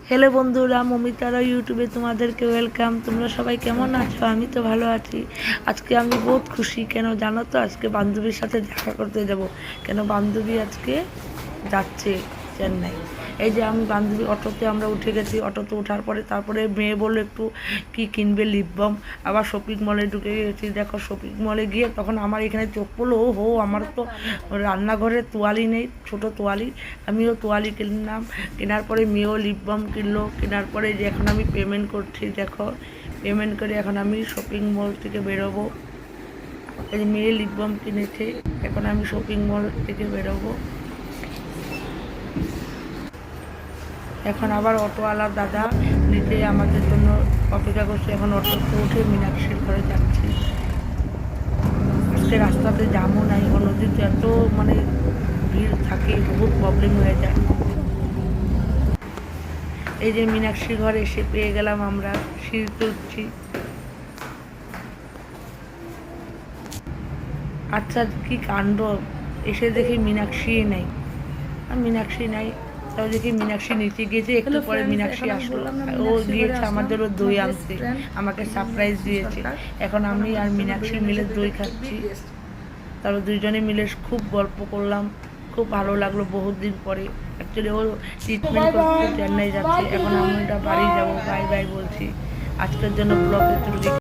Hello বন্ধুরা, মমিতারা ইউটিউবে তোমাদেরকে ওয়েলকাম। তোমরা সবাই কেমন আছো? আমি তো ভালো আছি। আজকে আমি বহুত খুশি, কেন জানো তো? আজকে বান্ধবীর সাথে দেখা করতে যাব। কেন বান্ধবী আজকে যাচ্ছে চেন্নাই। এই যে আমি বান্ধবী অটোতে আমরা উঠে গেছি। অটোতে ওঠার পরে তারপরে মেয়ে বললো একটু কি কিনবে, লিপ বাম। আবার শপিং মলে ঢুকে গেছি। দেখো শপিং মলে গিয়ে তখন আমার এখানে চোখ পড়লো, ও হো, আমার তো রান্নাঘরে তোয়ালি নেই, ছোটো তোয়ালি। আমিও তোয়ালি কিনলাম। কেনার পরে মেয়েও লিপ বাম কিনলো। কেনার পরে যে এখন আমি পেমেন্ট করছি, দেখো পেমেন্ট করে এখন আমি শপিং মল থেকে বেরোবো। এই যে মেয়ে লিপ বাম কিনেছে, এখন আমি শপিং মল থেকে বেরোবো। এখন আবার অটোওয়ালা দাদা নিচে আমাদের জন্য অপেক্ষা করছে। এখন অটোতে উঠে মীনাক্ষীর ঘরে যাচ্ছি। আজকে রাস্তাতে জামও নাই, অন্যদিন তো এত মানে ভিড় থাকে, বহুত প্রবলেম হয়ে যায়। এই যে মীনাক্ষী ঘরে এসে পেয়ে গেলাম আমরা, সিঁড়িতে উঠছি। আচ্ছা কি কাণ্ড, এসে দেখি মীনাক্ষী নেই। আর মীনাক্ষী নাই, তাও দেখি মীনাক্ষী নিচে গিয়েছে। একটু পরে মীনাক্ষী আসলো, ও গিয়েছে আমাদের ও দই আনতে, আমাকে সারপ্রাইজ দিয়েছে। এখন আমি আর মীনাক্ষী মিলে দই খাচ্ছি। তারপর দুইজনে মিলে খুব গল্প করলাম, খুব ভালো লাগলো বহুত দিন পরে। অ্যাকচুয়ালি ও ট্রিটমেন্ট করতে চেন্নাই যাচ্ছে, এখন আমরা বাড়ি যাবো। বাই বাই বলছি। আজকের জন্য ব্লগ একটু